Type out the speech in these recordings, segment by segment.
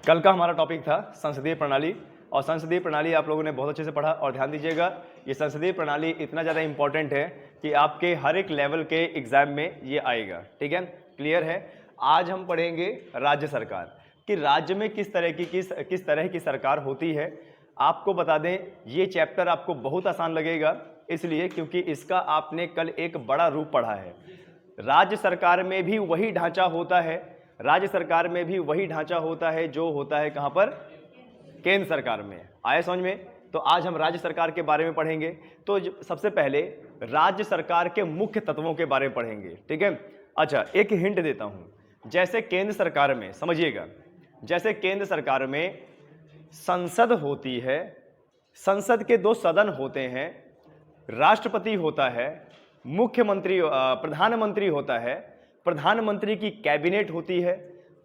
कल का हमारा टॉपिक था संसदीय प्रणाली, और संसदीय प्रणाली आप लोगों ने बहुत अच्छे से पढ़ा। और ध्यान दीजिएगा, ये संसदीय प्रणाली इतना ज़्यादा इंपॉर्टेंट है कि आपके हर एक लेवल के एग्जाम में ये आएगा। ठीक है, क्लियर है। आज हम पढ़ेंगे राज्य सरकार, कि राज्य में किस तरह की सरकार होती है। आपको बता दें, ये चैप्टर आपको बहुत आसान लगेगा, इसलिए क्योंकि इसका आपने कल एक बड़ा रूप पढ़ा है। राज्य सरकार में भी वही ढांचा होता है, राज्य सरकार में भी वही ढांचा होता है जो होता है कहां पर, केंद्र सरकार में। आया समझ में? तो आज हम राज्य सरकार के बारे में पढ़ेंगे। तो सबसे पहले राज्य सरकार के मुख्य तत्वों के बारे में पढ़ेंगे। ठीक है, अच्छा एक हिंट देता हूं। जैसे केंद्र सरकार में, समझिएगा, जैसे केंद्र सरकार में संसद होती है, संसद के 2 सदन होते हैं, राष्ट्रपति होता है, मुख्यमंत्री प्रधानमंत्री होता है, प्रधानमंत्री की कैबिनेट होती है,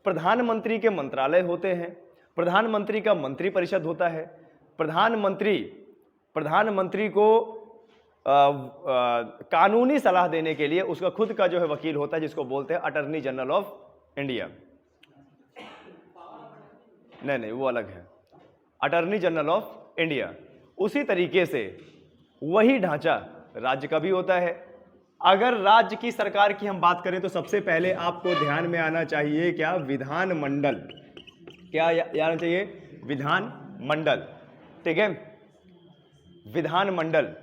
प्रधानमंत्री के मंत्रालय होते हैं, प्रधानमंत्री का मंत्रिपरिषद होता है, प्रधानमंत्री को कानूनी सलाह देने के लिए उसका खुद का जो है वकील होता है, जिसको बोलते हैं अटॉर्नी जनरल ऑफ इंडिया। नहीं, वो अलग है, अटॉर्नी जनरल ऑफ इंडिया। उसी तरीके से वही ढांचा राज्य का भी होता है। अगर राज्य की सरकार की हम बात करें तो सबसे पहले आपको ध्यान में आना चाहिए क्या, विधानमंडल। क्या आना चाहिए? विधानमंडल। ठीक है, विधानमंडल।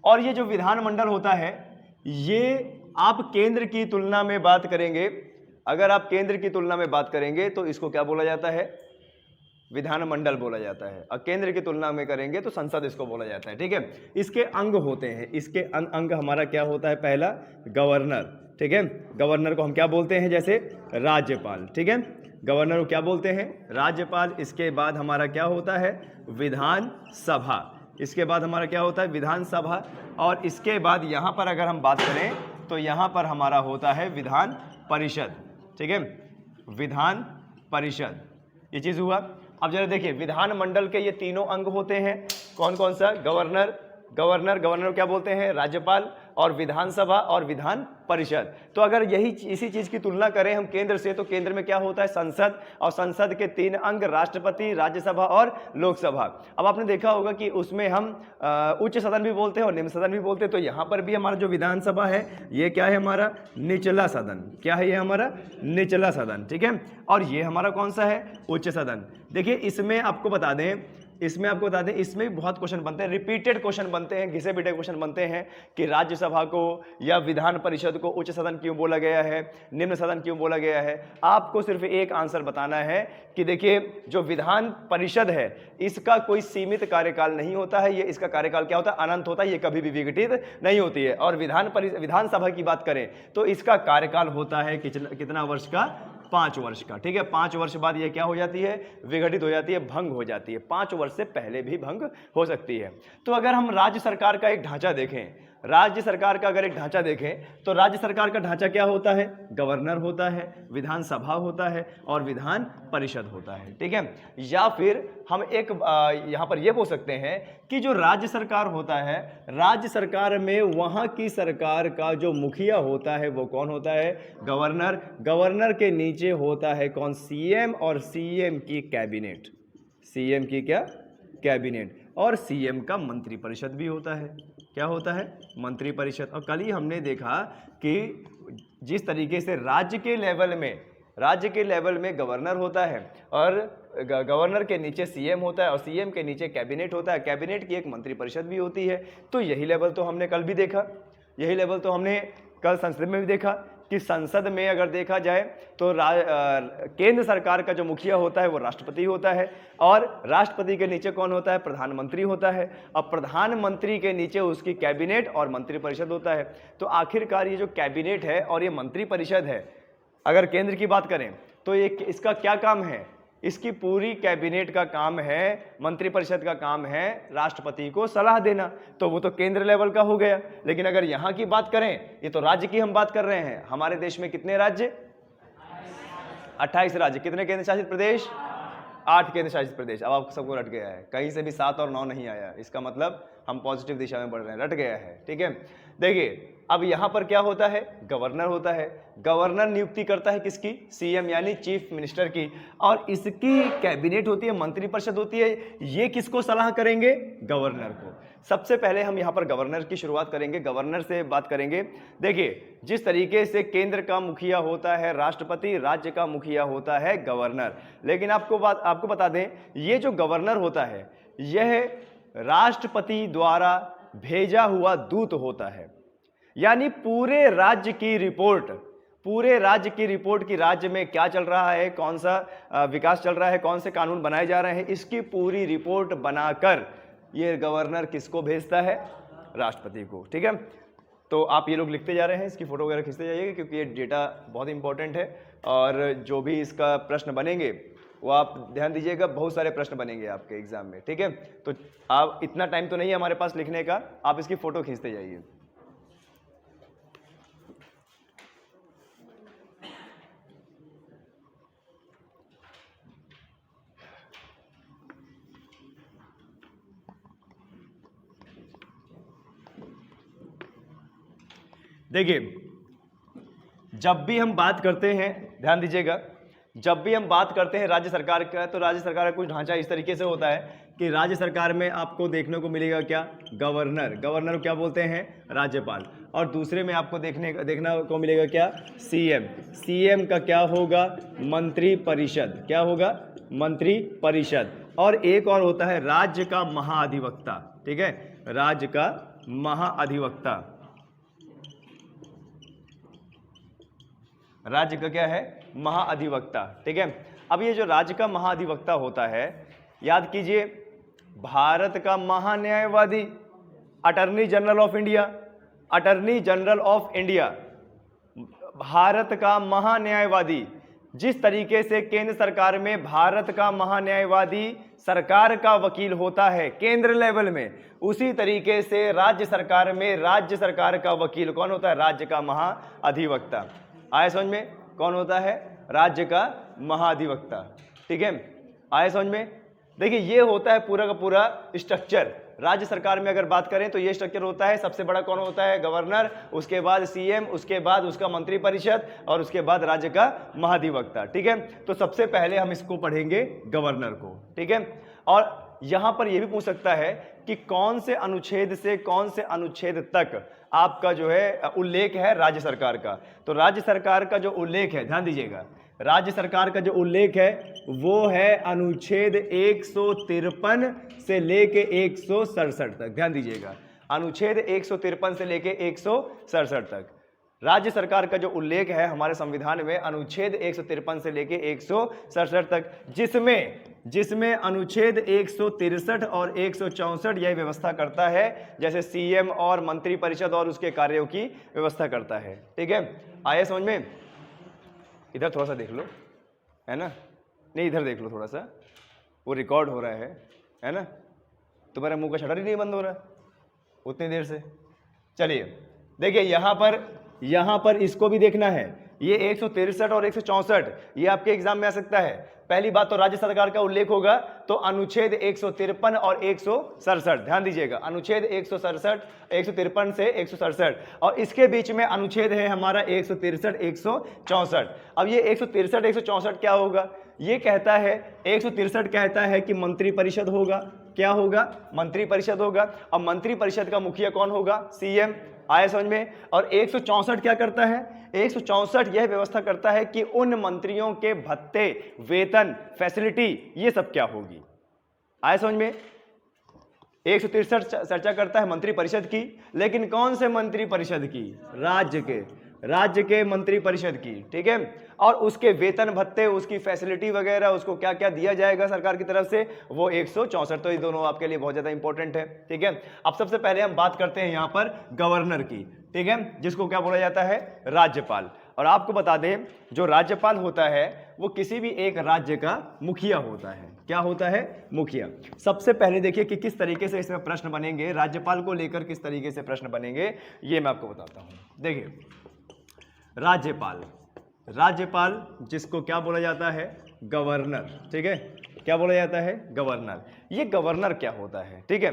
और ये जो विधानमंडल होता है, ये आप केंद्र की तुलना में बात करेंगे, अगर आप केंद्र की तुलना में बात करेंगे तो इसको क्या बोला जाता है? विधानमंडल बोला जाता है। और केंद्र की तुलना में करेंगे तो संसद इसको बोला जाता है। ठीक है, इसके अंग होते हैं, इसके अंग हमारा क्या होता है? पहला गवर्नर। ठीक है, गवर्नर को हम क्या बोलते हैं? जैसे राज्यपाल। ठीक है, गवर्नर को क्या बोलते हैं? राज्यपाल। इसके बाद हमारा क्या होता है? विधानसभा। इसके बाद हमारा क्या होता है? विधानसभा। और इसके बाद यहां पर अगर हम बात करें तो यहां पर हमारा होता है विधान परिषद। ठीक है, विधान परिषद, ये चीज हुआ। अब जरा देखिए, विधानमंडल के ये तीनों अंग होते हैं, कौन कौन सा? गवर्नर, गवर्नर क्या बोलते हैं? राज्यपाल। और विधानसभा और विधान परिषद। तो अगर इसी चीज की तुलना करें हम केंद्र से, तो केंद्र में क्या होता है? संसद। और संसद के 3 अंग, राष्ट्रपति, राज्यसभा और लोकसभा। अब आपने देखा होगा कि उसमें हम उच्च सदन भी बोलते हैं और निम्न सदन भी बोलते हैं। तो यहां पर भी हमारा जो विधानसभा है, ये क्या है? हमारा निचला सदन। क्या है ये? हमारा निचला सदन। ठीक है, और ये हमारा कौन सा है? उच्च सदन। देखिए, इसमें आपको बता दें, इसमें भी बहुत क्वेश्चन बनते हैं, रिपीटेड क्वेश्चन बनते हैं, घिसे पिटे क्वेश्चन बनते हैं कि राज्यसभा को या विधान परिषद को उच्च सदन क्यों बोला गया है, निम्न सदन क्यों बोला गया है। आपको सिर्फ एक आंसर बताना है कि देखिए, जो विधान परिषद है, इसका कोई सीमित कार्यकाल नहीं होता है। ये इसका कार्यकाल क्या होता है? अनंत होता है, ये कभी भी विघटित नहीं होती है। और विधानसभा की बात करें तो इसका कार्यकाल होता है कितना वर्ष का? 5 वर्ष का। ठीक है, 5 वर्ष बाद ये क्या हो जाती है? विघटित हो जाती है, भंग हो जाती है। 5 वर्ष से पहले भी भंग हो सकती है। तो अगर हम राज्य सरकार का एक ढांचा देखें, राज्य सरकार का अगर एक ढांचा देखें तो राज्य सरकार का ढांचा क्या होता है? गवर्नर होता है, विधानसभा होता है और विधान परिषद होता है। ठीक है, या फिर हम एक यहां पर यह बोल सकते हैं कि जो राज्य सरकार होता है, राज्य सरकार में वहां की सरकार का जो मुखिया होता है वो कौन होता है? गवर्नर। गवर्नर के नीचे होता है कौन? सीएम। और सीएम की कैबिनेट, सीएम की क्या? कैबिनेट। और सीएम का मंत्रिपरिषद भी होता है। क्या होता है? मंत्रिपरिषद। और कल ही हमने देखा कि जिस तरीके से राज्य के लेवल में गवर्नर होता है, और गवर्नर के नीचे सीएम होता है, और सीएम के नीचे कैबिनेट होता है, कैबिनेट की एक मंत्रिपरिषद भी होती है। तो यही लेवल तो हमने कल भी देखा, यही लेवल तो हमने कल संसद में भी देखा कि संसद में अगर देखा जाए तो केंद्र सरकार का जो मुखिया होता है वो राष्ट्रपति होता है, और राष्ट्रपति के नीचे कौन होता है? प्रधानमंत्री होता है। अब प्रधानमंत्री के नीचे उसकी कैबिनेट और मंत्रिपरिषद होता है। तो आखिरकार ये जो कैबिनेट है और ये मंत्रिपरिषद है, अगर केंद्र की बात करें तो ये इसका क्या काम है? इसकी पूरी कैबिनेट का काम है, मंत्रिपरिषद का काम है राष्ट्रपति को सलाह देना। तो वो तो केंद्र लेवल का हो गया। लेकिन अगर यहां की बात करें, ये तो राज्य की हम बात कर रहे हैं। हमारे देश में कितने राज्य? 28 राज्य। कितने केंद्र शासित प्रदेश? 8 केंद्र शासित प्रदेश। अब आप सबको रट गया है, कहीं से भी 7 और 9 नहीं आया। इसका मतलब हम पॉजिटिव दिशा में बढ़ रहे हैं, रट गया है। ठीक है, देखिए अब यहां पर क्या होता है, गवर्नर होता है। गवर्नर नियुक्ति करता है किसकी, सीएम यानी चीफ मिनिस्टर की, और इसकी कैबिनेट होती है, मंत्रिपरिषद होती है। ये किसको सलाह करेंगे, गवर्नर को। सबसे पहले हम यहां पर गवर्नर की शुरुआत करेंगे, गवर्नर से बात करेंगे। देखिए, जिस तरीके से केंद्र का मुखिया होता है राष्ट्रपति, राज्य का मुखिया होता है गवर्नर। लेकिन आपको बता दें, ये जो गवर्नर होता है यह राष्ट्रपति द्वारा भेजा हुआ दूत होता है। यानी पूरे राज्य की रिपोर्ट कि राज्य में क्या चल रहा है, कौन सा विकास चल रहा है, कौन से कानून बनाए जा रहे हैं, इसकी पूरी रिपोर्ट बनाकर ये गवर्नर किसको भेजता है, राष्ट्रपति को। ठीक है, तो आप ये लोग लिखते जा रहे हैं, इसकी फोटो वगैरह खींचते जाइएगा, क्योंकि ये डेटा बहुत इंपॉर्टेंट है। और जो भी इसका प्रश्न बनेंगे वो आप ध्यान दीजिएगा, बहुत सारे प्रश्न बनेंगे आपके एग्जाम में। ठीक है, तो आप, इतना टाइम तो नहीं है हमारे पास लिखने का, आप इसकी फोटो खींचते जाइए। देखिए, जब भी हम बात करते हैं, ध्यान दीजिएगा, जब भी हम बात करते हैं राज्य सरकार का, तो राज्य सरकार का कुछ ढांचा इस तरीके से होता है कि राज्य सरकार में आपको देखने को मिलेगा क्या, गवर्नर। गवर्नर को क्या बोलते हैं, राज्यपाल। और दूसरे में आपको देखना को मिलेगा क्या, सीएम। सीएम का क्या होगा, मंत्री परिषद। क्या होगा, मंत्री परिषद। और एक और होता है राज्य का महाधिवक्ता। ठीक है, राज्य का महाधिवक्ता। राज्य का क्या है, महाअधिवक्ता। ठीक है, अब ये जो राज्य का महाअधिवक्ता होता है, याद कीजिए, भारत का महान्यायवादी, attorney general of India, attorney general of India, Bharat का महान्यायवादी। जिस तरीके से केंद्र सरकार में भारत का महान्यायवादी सरकार का वकील होता है केंद्र लेवल में, उसी तरीके से राज्य सरकार में राज्य सरकार का वकील कौन होता है, राज्य का महाअधिवक्ता। आए समझ में, कौन होता है, राज्य का महाधिवक्ता। ठीक है, आए समझ में। देखिए, ये होता है पूरा का पूरा स्ट्रक्चर। राज्य सरकार में अगर बात करें तो ये स्ट्रक्चर होता है, सबसे बड़ा कौन होता है, गवर्नर, उसके बाद सीएम, उसके बाद उसका मंत्रिपरिषद, और उसके बाद राज्य का महाधिवक्ता। ठीक है, तो सबसे पहले हम इसको पढ़ेंगे, गवर्नर को। ठीक है, और यहां पर यह भी पूछ सकता है कि कौन से अनुच्छेद से कौन से अनुच्छेद तक आपका जो है उल्लेख है राज्य सरकार का। तो राज्य सरकार का जो उल्लेख है, ध्यान दीजिएगा, राज्य सरकार का जो उल्लेख है वो है अनुच्छेद 153 से लेके 167 तक। ध्यान दीजिएगा, अनुच्छेद 153 से लेके 167 तक राज्य सरकार का जो उल्लेख है हमारे संविधान में, अनुच्छेद 153 से लेके 167 तक, जिसमें अनुच्छेद 163 और 164 यह व्यवस्था करता है, जैसे सीएम और मंत्रिपरिषद और उसके कार्यों की व्यवस्था करता है। ठीक है, आया समझ में। इधर थोड़ा सा देख लो, है ना, नहीं इधर देख लो थोड़ा सा, वो रिकॉर्ड हो रहा है ना, तुम्हारे मुंह का शटर ही नहीं बंद हो रहा उतनी देर से। चलिए देखिए, यहाँ पर इसको भी देखना है, ये 163 और 164 ये आपके एग्जाम में आ सकता है। पहली बात तो राज्य सरकार का उल्लेख होगा तो अनुच्छेद 153 और 167, ध्यान दीजिएगा, अनुच्छेद 153 से 167, और इसके बीच में अनुच्छेद है हमारा 163 164। अब ये 163 164 क्या होगा, ये कहता है 163 कहता है कि मंत्रिपरिषद होगा। क्या होगा, मंत्रिपरिषद होगा, और मंत्रिपरिषद का मुखिया कौन होगा, सीएम। आया समझ में। और 164 क्या करता है, 164 यह व्यवस्था करता है कि उन मंत्रियों के भत्ते, वेतन, फैसिलिटी, ये सब क्या होगी। आया समझ में। 163 चर्चा करता है मंत्रिपरिषद की, लेकिन कौन से मंत्रिपरिषद की, राज्य के मंत्रिपरिषद की। ठीक है, और उसके वेतन भत्ते, उसकी फैसिलिटी वगैरह, उसको क्या क्या दिया जाएगा सरकार की तरफ से, वो 164। तो ये दोनों आपके लिए बहुत ज्यादा इंपॉर्टेंट है। ठीक है, अब सबसे पहले हम बात करते हैं यहां पर गवर्नर की। ठीक है, जिसको क्या बोला जाता है, राज्यपाल। और आपको बता दें, जो राज्यपाल होता है वो किसी भी एक राज्य का मुखिया होता है। क्या होता है, मुखिया। सबसे पहले देखिए कि किस तरीके से इसमें प्रश्न बनेंगे, राज्यपाल को लेकर किस तरीके से प्रश्न बनेंगे, ये मैं आपको बताता हूं। देखिए, राज्यपाल जिसको क्या बोला जाता है, गवर्नर। ठीक है, क्या बोला जाता है, गवर्नर। ये गवर्नर क्या होता है, ठीक है,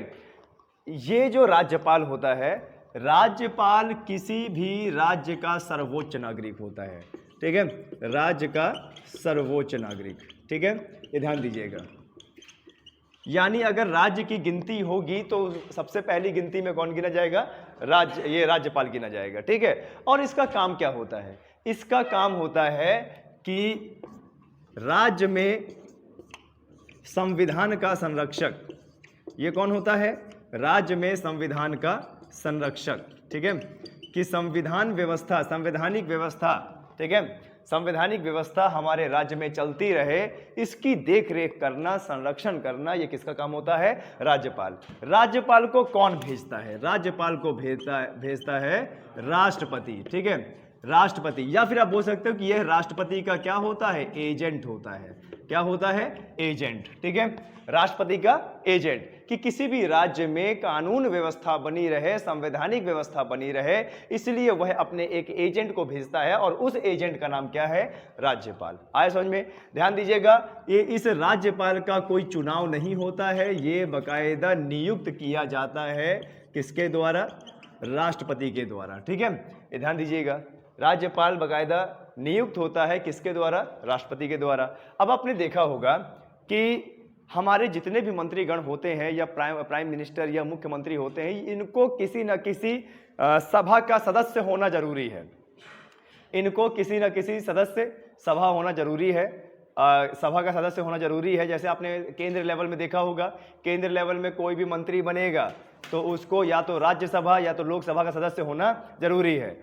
ये जो राज्यपाल होता है राज्यपाल किसी भी राज्य का सर्वोच्च नागरिक होता है, ठीक है, राज्य का सर्वोच्च नागरिक, ठीक है, ये ध्यान दीजिएगा। यानी अगर राज्य की गिनती होगी तो सबसे पहली गिनती में कौन गिना जाएगा? ये राज्यपाल गिना जाएगा, ठीक है। और इसका काम क्या होता है? इसका काम होता है कि राज्य में संविधान का संरक्षक, ये कौन होता है? राज्य में संविधान का संरक्षक, ठीक है, कि संविधान व्यवस्था, संवैधानिक व्यवस्था, ठीक है, संवैधानिक व्यवस्था हमारे राज्य में चलती रहे, इसकी देख रेख करना, संरक्षण करना, ये किसका काम होता है? राज्यपाल। राज्यपाल को कौन भेजता है? राज्यपाल को भेजता है राष्ट्रपति, ठीक है, राष्ट्रपति। या फिर आप बोल सकते हो कि यह राष्ट्रपति का क्या होता है? एजेंट होता है। क्या होता है? एजेंट, ठीक है, राष्ट्रपति का एजेंट, कि किसी भी राज्य में कानून व्यवस्था बनी रहे, संवैधानिक व्यवस्था बनी रहे, इसलिए वह अपने एक एजेंट को भेजता है और उस एजेंट का नाम क्या है? राज्यपाल। आए समझ में? ध्यान दीजिएगा, ये इस राज्यपाल का कोई चुनाव नहीं होता है, ये बाकायदा नियुक्त किया जाता है किसके द्वारा? राष्ट्रपति के द्वारा, ठीक है, ये ध्यान दीजिएगा। राज्यपाल बाकायदा नियुक्त होता है किसके द्वारा? राष्ट्रपति के द्वारा। अब आपने देखा होगा कि हमारे जितने भी मंत्रीगण होते हैं या प्राइम मिनिस्टर या मुख्यमंत्री होते हैं, इनको किसी न किसी सभा का सदस्य होना जरूरी है। इनको किसी न किसी सदस्य सभा होना जरूरी है, सभा का सदस्य होना जरूरी है। जैसे आपने केंद्र लेवल में देखा होगा, केंद्र लेवल में कोई भी मंत्री बनेगा तो उसको या तो राज्यसभा या तो लोकसभा का सदस्य होना जरूरी है।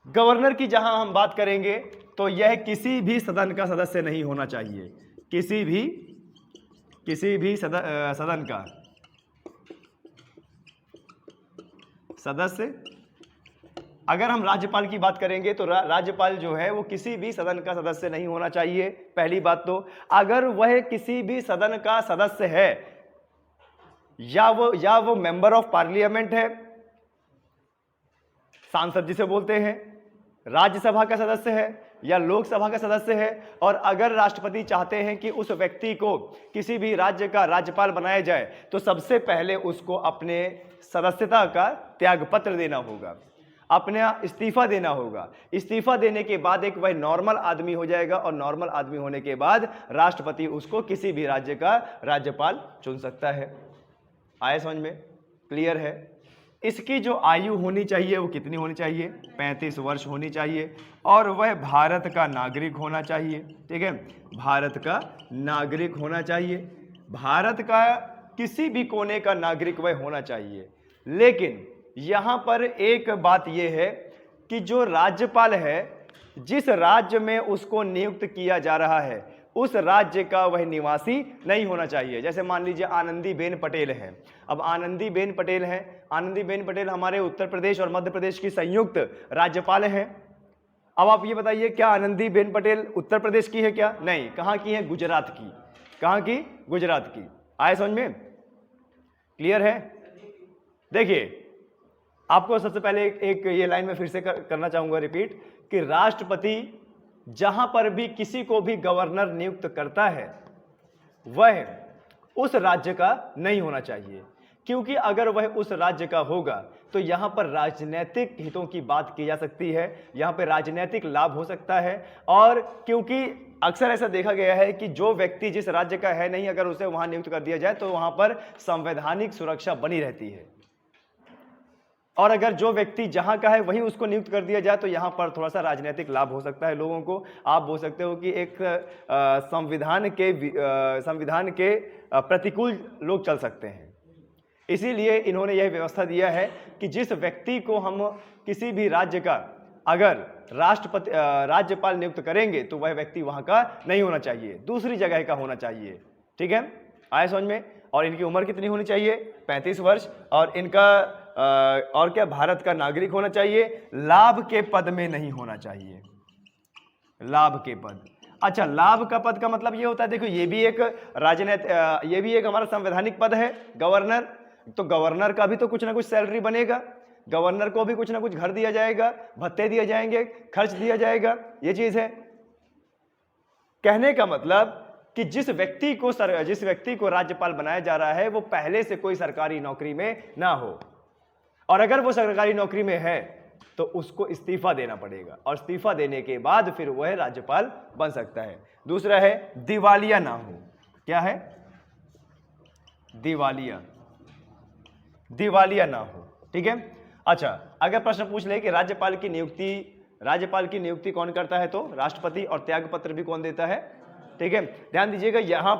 गवर्नर की जहां हम बात करेंगे तो यह किसी भी सदन का सदस्य नहीं होना चाहिए, किसी भी सदन का सदस्य। अगर हम राज्यपाल की बात करेंगे तो राज्यपाल जो है वो किसी भी सदन का सदस्य नहीं होना चाहिए, पहली बात तो। अगर वह किसी भी सदन का सदस्य है या वो मेंबर ऑफ पार्लियामेंट है, सांसद जिसे बोलते हैं, राज्यसभा का सदस्य है या लोकसभा का सदस्य है, और अगर राष्ट्रपति चाहते हैं कि उस व्यक्ति को किसी भी राज्य का राज्यपाल बनाया जाए तो सबसे पहले उसको अपने सदस्यता का त्यागपत्र देना होगा, अपना इस्तीफा देना होगा। इस्तीफा देने के बाद एक वह नॉर्मल आदमी हो जाएगा और नॉर्मल आदमी होने के बाद राष्ट्रपति उसको किसी भी राज्य का राज्यपाल चुन सकता है। आए समझ में? क्लियर है? इसकी जो आयु होनी चाहिए वो कितनी होनी चाहिए? 35 वर्ष होनी चाहिए, और वह भारत का नागरिक होना चाहिए, ठीक है, भारत का नागरिक होना चाहिए, भारत का किसी भी कोने का नागरिक वह होना चाहिए। लेकिन यहाँ पर एक बात यह है कि जो राज्यपाल है, जिस राज्य में उसको नियुक्त किया जा रहा है उस राज्य का वह निवासी नहीं होना चाहिए। जैसे मान लीजिए आनंदीबेन पटेल हैं। अब आनंदीबेन पटेल हैं, आनंदीबेन पटेल हमारे उत्तर प्रदेश और मध्य प्रदेश की संयुक्त राज्यपाल हैं। अब आप ये बताइए, क्या आनंदीबेन पटेल उत्तर प्रदेश की है? क्या नहीं। कहाँ की है? गुजरात की। कहाँ की? गुजरात की। आए समझ में? क्लियर है? देखिए, आपको सबसे पहले एक ये लाइन में फिर से करना चाहूंगा रिपीट, कि राष्ट्रपति जहां पर भी किसी को भी गवर्नर नियुक्त करता है वह उस राज्य का नहीं होना चाहिए, क्योंकि अगर वह उस राज्य का होगा तो यहां पर राजनीतिक हितों की बात की जा सकती है, यहां पर राजनीतिक लाभ हो सकता है। और क्योंकि अक्सर ऐसा देखा गया है कि जो व्यक्ति जिस राज्य का है नहीं, अगर उसे वहां नियुक्त कर दिया जाए तो वहां पर संवैधानिक सुरक्षा बनी रहती है, और अगर जो व्यक्ति जहां का है वहीं उसको नियुक्त कर दिया जाए तो यहां पर थोड़ा सा राजनीतिक लाभ हो सकता है लोगों को। आप बोल सकते हो कि एक संविधान के प्रतिकूल लोग चल सकते हैं। इसीलिए इन्होंने यह व्यवस्था दिया है कि जिस व्यक्ति को हम किसी भी राज्य का अगर राज्यपाल नियुक्त करेंगे तो वह व्यक्ति वहां का नहीं होना चाहिए, दूसरी जगह का होना चाहिए, ठीक है। आए समझ में? और इनकी उम्र कितनी होनी चाहिए? 35 वर्ष, और इनका और क्या, भारत का नागरिक होना चाहिए, लाभ के पद में नहीं होना चाहिए, लाभ के पद। अच्छा, लाभ का पद का मतलब ये होता है, देखो ये भी एक ये भी एक हमारा संवैधानिक पद है, गवर्नर। तो गवर्नर का भी तो कुछ ना कुछ सैलरी बनेगा, गवर्नर को भी कुछ ना कुछ घर दिया जाएगा, भत्ते दिए जाएंगे, खर्च दिया जाएगा, ये चीज है। कहने का मतलब कि जिस व्यक्ति को राज्यपाल बनाया जा रहा है वो पहले से कोई सरकारी नौकरी में ना हो। और अगर वो सरकारी नौकरी में है तो उसको इस्तीफा देना पड़ेगा, और इस्तीफा देने के बाद फिर वह राज्यपाल बन सकता है। दूसरा है दिवालिया ना हो। क्या है? दिवालिया, दिवालिया ना हो। ठीक है। अच्छा, अगर प्रश्न पूछ ले कि राज्यपाल की नियुक्ति कौन करता है, तो राष्ट्रपति, और त्यागपत्र भी कौन देता है? ठीक है। ध्यान दीजिएगा, यहां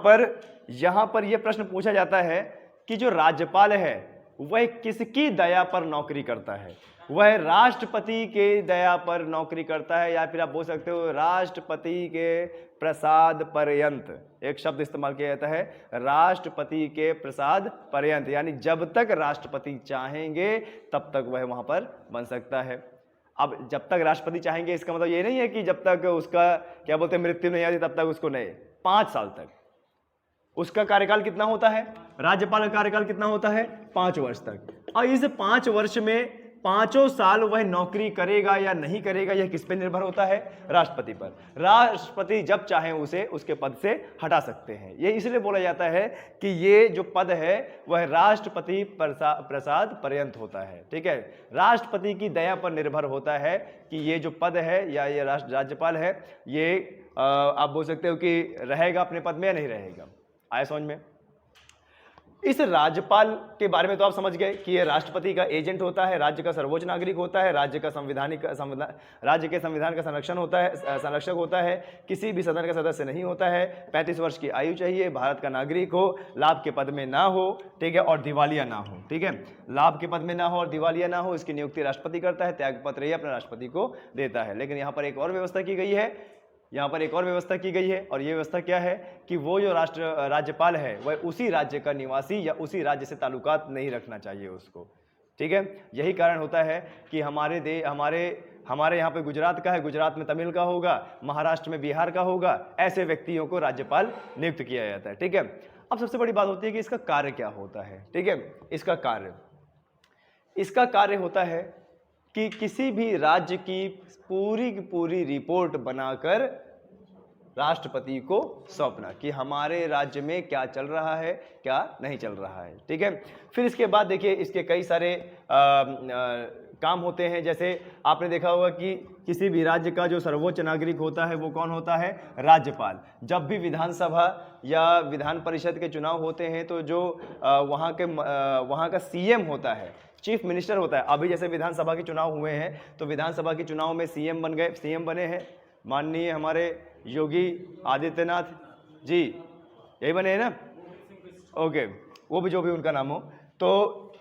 पर यह प्रश्न पूछा जाता है कि जो राज्यपाल है वह किसकी दया पर नौकरी करता है? वह राष्ट्रपति के दया पर नौकरी करता है, या फिर आप बोल सकते हो राष्ट्रपति के प्रसाद पर्यंत। एक शब्द इस्तेमाल किया जाता है, राष्ट्रपति के प्रसाद पर्यंत, यानी जब तक राष्ट्रपति चाहेंगे तब तक वह वहां पर बन सकता है। अब जब तक राष्ट्रपति चाहेंगे इसका मतलब ये नहीं है कि जब तक उसका क्या बोलते हैं मृत्यु नहीं आती तब तक उसको नहीं, 5 साल तक उसका कार्यकाल कितना होता है? राज्यपाल का कार्यकाल कितना होता है? 5 वर्ष तक। और इस 5 वर्ष में 5 साल वह नौकरी करेगा या नहीं करेगा, यह किस पे निर्भर होता है? राष्ट्रपति पर। राष्ट्रपति जब चाहें उसे उसके पद से हटा सकते हैं। ये इसलिए बोला जाता है कि ये जो पद है वह राष्ट्रपति प्रसाद पर्यंत होता है। ठीक है, राष्ट्रपति की दया पर निर्भर होता है कि ये जो पद है या ये राज्यपाल है, ये आप बोल सकते हो कि रहेगा अपने पद में या नहीं रहेगा। आया समझ में? इस राज्यपाल के बारे में तो आप समझ गए कि यह राष्ट्रपति का एजेंट होता है, राज्य का सर्वोच्च नागरिक होता है, राज्य के संविधान का संरक्षक होता है, किसी भी सदन का सदस्य नहीं होता है, 35 वर्ष की आयु चाहिए, भारत का नागरिक हो, लाभ के पद में ना हो, ठीक है, और दिवालिया ना हो। ठीक है, लाभ के पद में ना हो और दिवालिया ना हो, इसकी नियुक्ति राष्ट्रपति करता है, त्यागपत्र ये अपने राष्ट्रपति को देता है। लेकिन यहाँ पर एक और व्यवस्था की गई है, और ये व्यवस्था क्या है कि वो जो राज्यपाल है वह उसी राज्य का निवासी या उसी राज्य से ताल्लुकात नहीं रखना चाहिए उसको। ठीक है, यही कारण होता है कि हमारे यहाँ पे गुजरात का है, गुजरात में तमिल का होगा, महाराष्ट्र में बिहार का होगा, ऐसे व्यक्तियों को राज्यपाल नियुक्त किया जाता है। ठीक है, अब सबसे बड़ी बात होती है कि इसका कार्य क्या होता है। ठीक है, इसका कार्य होता है कि किसी भी राज्य की पूरी रिपोर्ट बनाकर राष्ट्रपति को सौंपना कि हमारे राज्य में क्या चल रहा है, क्या नहीं चल रहा है। ठीक है, फिर इसके बाद देखिए इसके कई सारे काम होते हैं। जैसे आपने देखा होगा कि किसी भी राज्य का जो सर्वोच्च नागरिक होता है वो कौन होता है? राज्यपाल। जब भी विधानसभा या विधान परिषद के चुनाव होते हैं तो जो वहाँ का सीएम होता है, चीफ मिनिस्टर होता है। अभी जैसे विधानसभा के चुनाव हुए हैं तो विधानसभा के चुनाव में सीएम बने हैं माननीय हमारे योगी आदित्यनाथ जी, यही बने हैं ना? ओके, वो भी जो भी उनका नाम हो। तो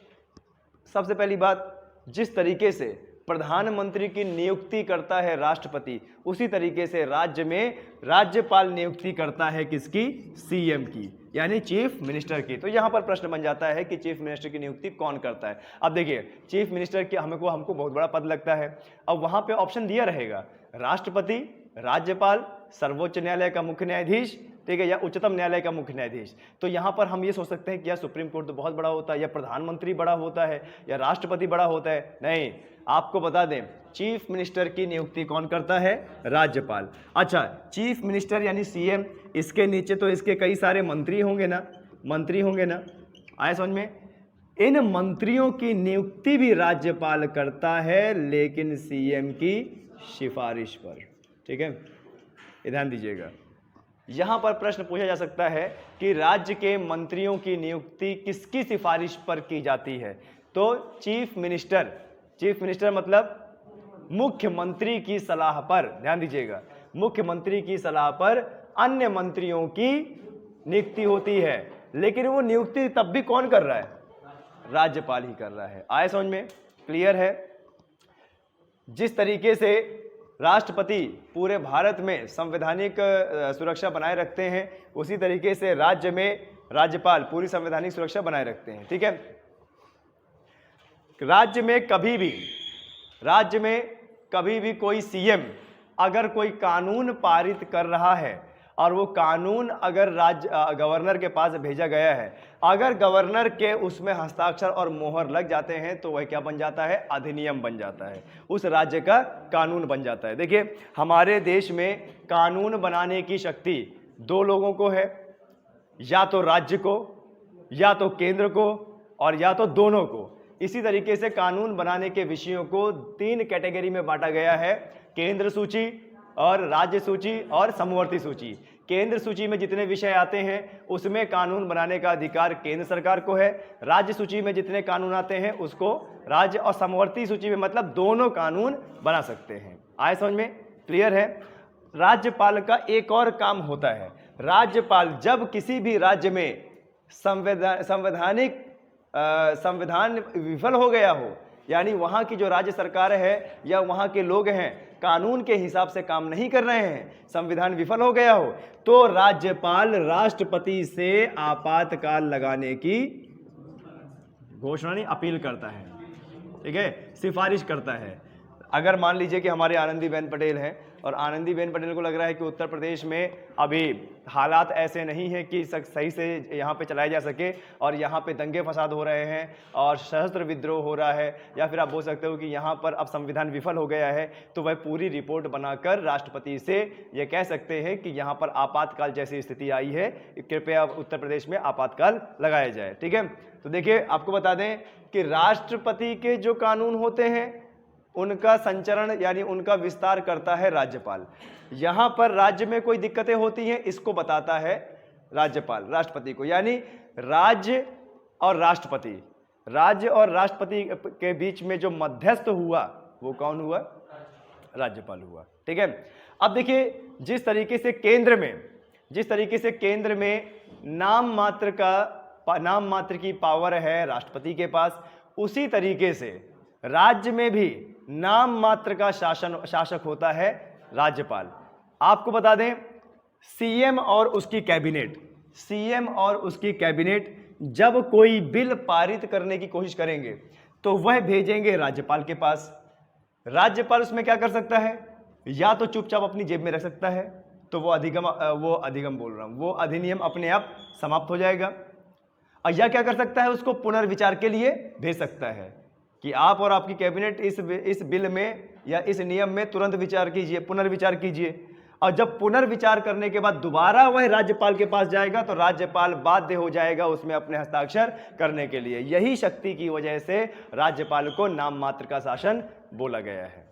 सबसे पहली बात, जिस तरीके से प्रधानमंत्री की नियुक्ति करता है राष्ट्रपति, उसी तरीके से राज्य में राज्यपाल नियुक्ति करता है किसकी? सीएम की, यानी चीफ मिनिस्टर की। तो यहां पर प्रश्न बन जाता है कि चीफ मिनिस्टर की नियुक्ति कौन करता है। अब देखिए, चीफ मिनिस्टर की हमको बहुत बड़ा पद लगता है। अब वहां पे ऑप्शन दिया रहेगा राष्ट्रपति, राज्यपाल, सर्वोच्च न्यायालय का मुख्य न्यायाधीश, ठीक है, या उच्चतम न्यायालय का मुख्य न्यायाधीश। तो यहाँ पर हम ये सोच सकते हैं कि या सुप्रीम कोर्ट तो बहुत बड़ा होता है, या प्रधानमंत्री बड़ा होता है, या राष्ट्रपति बड़ा होता है। नहीं, आपको बता दें चीफ मिनिस्टर की नियुक्ति कौन करता है? राज्यपाल। अच्छा, चीफ मिनिस्टर यानी सीएम, इसके नीचे तो इसके कई सारे मंत्री होंगे ना? आया समझ में? इन मंत्रियों की नियुक्ति भी राज्यपाल करता है, लेकिन सीएम की सिफारिश पर। ठीक है, ध्यान दीजिएगा, यहां पर प्रश्न पूछा जा सकता है कि राज्य के मंत्रियों की नियुक्ति किसकी सिफारिश पर की जाती है? तो चीफ मिनिस्टर मतलब मुख्यमंत्री की सलाह पर। ध्यान दीजिएगा, मुख्यमंत्री की सलाह पर अन्य मंत्रियों की नियुक्ति होती है, लेकिन वो नियुक्ति तब भी कौन कर रहा है? राज्यपाल ही कर रहा है। आए समझ में? क्लियर है? जिस तरीके से राष्ट्रपति पूरे भारत में संवैधानिक सुरक्षा बनाए रखते हैं, उसी तरीके से राज्य में राज्यपाल पूरी संवैधानिक सुरक्षा बनाए रखते हैं। ठीक है, राज्य में कभी भी कोई सीएम अगर कोई कानून पारित कर रहा है और वो कानून अगर गवर्नर के पास भेजा गया है, अगर गवर्नर के उसमें हस्ताक्षर और मोहर लग जाते हैं तो वह क्या बन जाता है? अधिनियम बन जाता है, उस राज्य का कानून बन जाता है। देखिए, हमारे देश में कानून बनाने की शक्ति 2 लोगों को है, या तो राज्य को, या तो केंद्र को, और या तो दोनों को। इसी तरीके से कानून बनाने के विषयों को 3 कैटेगरी में बांटा गया है, केंद्र सूची और राज्य सूची और समवर्ती सूची। केंद्र सूची में जितने विषय आते हैं उसमें कानून बनाने का अधिकार केंद्र सरकार को है, राज्य सूची में जितने कानून आते हैं उसको राज्य, और समवर्ती सूची में मतलब दोनों कानून बना सकते हैं। आए समझ में? क्लियर है? राज्यपाल का एक और काम होता है, राज्यपाल जब किसी भी राज्य में संविधान विफल हो गया हो, यानी वहां की जो राज्य सरकार है या वहां के लोग हैं कानून के हिसाब से काम नहीं कर रहे हैं, संविधान विफल हो गया हो, तो राज्यपाल राष्ट्रपति से आपातकाल लगाने की घोषणा नहीं, अपील करता है, ठीक है, सिफारिश करता है। अगर मान लीजिए कि हमारे आनंदीबेन पटेल हैं और आनंदीबेन पटेल को लग रहा है कि उत्तर प्रदेश में अभी हालात ऐसे नहीं हैं कि सही से यहाँ पे चलाया जा सके और यहाँ पे दंगे फसाद हो रहे हैं और सशस्त्र विद्रोह हो रहा है, या फिर आप बोल सकते हो कि यहाँ पर अब संविधान विफल हो गया है, तो वह पूरी रिपोर्ट बनाकर राष्ट्रपति से ये कह सकते हैं कि यहाँ पर आपातकाल जैसी स्थिति आई है, कृपया उत्तर प्रदेश में आपातकाल लगाया जाए। ठीक है, तो देखिए आपको बता दें कि राष्ट्रपति के जो कानून होते हैं उनका संचरण यानी उनका विस्तार करता है राज्यपाल। यहाँ पर राज्य में कोई दिक्कतें होती हैं इसको बताता है राज्यपाल राष्ट्रपति को, यानी राज्य और राष्ट्रपति के बीच में जो मध्यस्थ हुआ वो कौन हुआ? राज्यपाल हुआ। ठीक है, अब देखिए जिस तरीके से केंद्र में नाम मात्र की पावर है राष्ट्रपति के पास, उसी तरीके से राज्य में भी नाम मात्र का शासक होता है राज्यपाल। आपको बता दें सीएम और उसकी कैबिनेट जब कोई बिल पारित करने की कोशिश करेंगे तो वह भेजेंगे राज्यपाल के पास। राज्यपाल उसमें क्या कर सकता है? या तो चुपचाप अपनी जेब में रख सकता है, तो वो अधिनियम अपने आप समाप्त हो जाएगा, और या क्या कर सकता है? उसको पुनर्विचार के लिए भेज सकता है कि आप और आपकी कैबिनेट इस बिल में या इस नियम में तुरंत पुनर्विचार कीजिए। और जब पुनर्विचार करने के बाद दोबारा वह राज्यपाल के पास जाएगा तो राज्यपाल बाध्य हो जाएगा उसमें अपने हस्ताक्षर करने के लिए। यही शक्ति की वजह से राज्यपाल को नाम मात्र का शासन बोला गया है।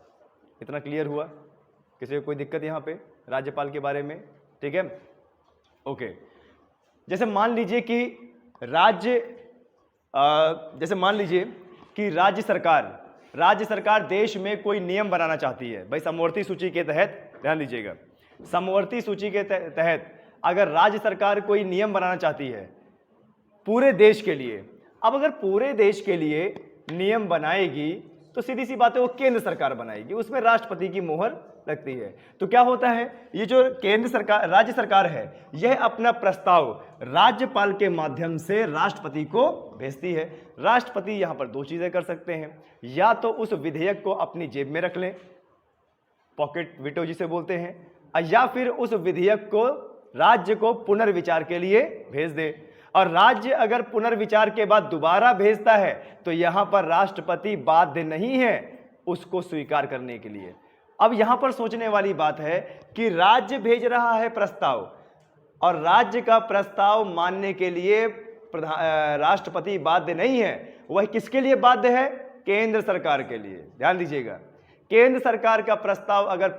इतना क्लियर हुआ? किसी को कोई दिक्कत यहाँ पे राज्यपाल के बारे में? ठीक है, ओके। जैसे मान लीजिए कि राज्य सरकार देश में कोई नियम बनाना चाहती है। भाई समवर्ती सूची के तहत ध्यान दीजिएगा, समवर्ती सूची के तहत अगर राज्य सरकार कोई नियम बनाना चाहती है पूरे देश के लिए, अब अगर पूरे देश के लिए नियम बनाएगी तो सीधी सी बात है वो केंद्र सरकार बनाएगी, उसमें राष्ट्रपति की मोहर लगती है। तो क्या होता है, ये जो राज्य सरकार है यह अपना प्रस्ताव राज्यपाल के माध्यम से राष्ट्रपति को भेजती है। राष्ट्रपति यहां पर 2 चीजें कर सकते हैं, या तो उस विधेयक को अपनी जेब में रख लें, पॉकेट वीटो जिसे बोलते हैं, या फिर उस विधेयक को राज्य को पुनर्विचार के लिए भेज दे। और राज्य अगर पुनर्विचार के बाद दोबारा भेजता है तो यहां पर राष्ट्रपति बाध्य नहीं है उसको स्वीकार करने के लिए। अब यहां पर सोचने वाली बात है कि राज्य भेज रहा है प्रस्ताव और राज्य का प्रस्ताव मानने के लिए राष्ट्रपति बाध्य नहीं है। वह किसके लिए बाध्य है? केंद्र सरकार के लिए। ध्यान दीजिएगा, केंद्र सरकार का प्रस्ताव अगर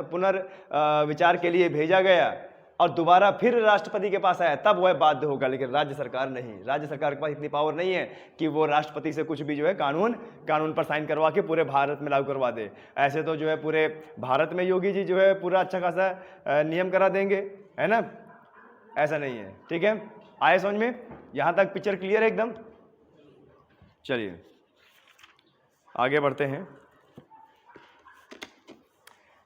पुनर्विचार के लिए भेजा गया और दोबारा फिर राष्ट्रपति के पास आया तब वह बाध्य होगा, लेकिन राज्य सरकार नहीं। राज्य सरकार के पास इतनी पावर नहीं है कि वो राष्ट्रपति से कुछ भी जो है कानून पर साइन करवा के पूरे भारत में लागू करवा दे। ऐसे तो जो है पूरे भारत में योगी जी जो है पूरा अच्छा खासा नियम करा देंगे, है ना? ऐसा नहीं है। ठीक है, आए समझ में? यहां तक पिक्चर क्लियर है एकदम? चलिए आगे बढ़ते हैं।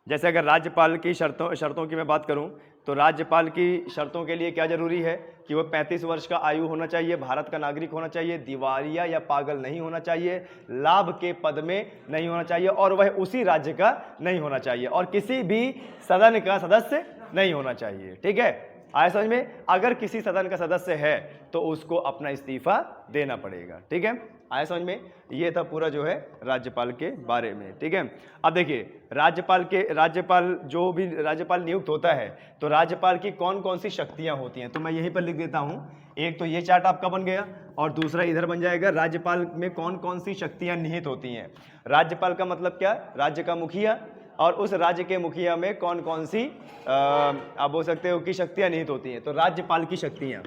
जैसे अगर राज्यपाल की शर्तों की मैं बात करूं तो राज्यपाल की शर्तों के लिए क्या जरूरी है कि वह 35 वर्ष का आयु होना चाहिए, भारत का नागरिक होना चाहिए, दिवालिया या पागल नहीं होना चाहिए, लाभ के पद में नहीं होना चाहिए, और वह उसी राज्य का नहीं होना चाहिए, और किसी भी सदन का सदस्य नहीं होना चाहिए। ठीक है, आया समझ में? अगर किसी सदन का सदस्य है तो उसको अपना इस्तीफा देना पड़ेगा, ठीक है? आया समझ में? ये था पूरा जो है राज्यपाल के बारे में, ठीक है? अब देखिए राज्यपाल जो भी राज्यपाल नियुक्त होता है तो राज्यपाल की कौन कौन सी शक्तियां होती हैं, तो मैं यहीं पर लिख देता हूं। एक तो ये चार्ट आपका बन गया और दूसरा इधर बन जाएगा राज्यपाल में कौन कौन सी शक्तियां निहित होती हैं। राज्यपाल का मतलब क्या? राज्य का मुखिया, और उस राज्य के मुखिया में कौन कौन सी आप बोल सकते हो कि शक्तियां निहित होती हैं। तो राज्यपाल की शक्तियां,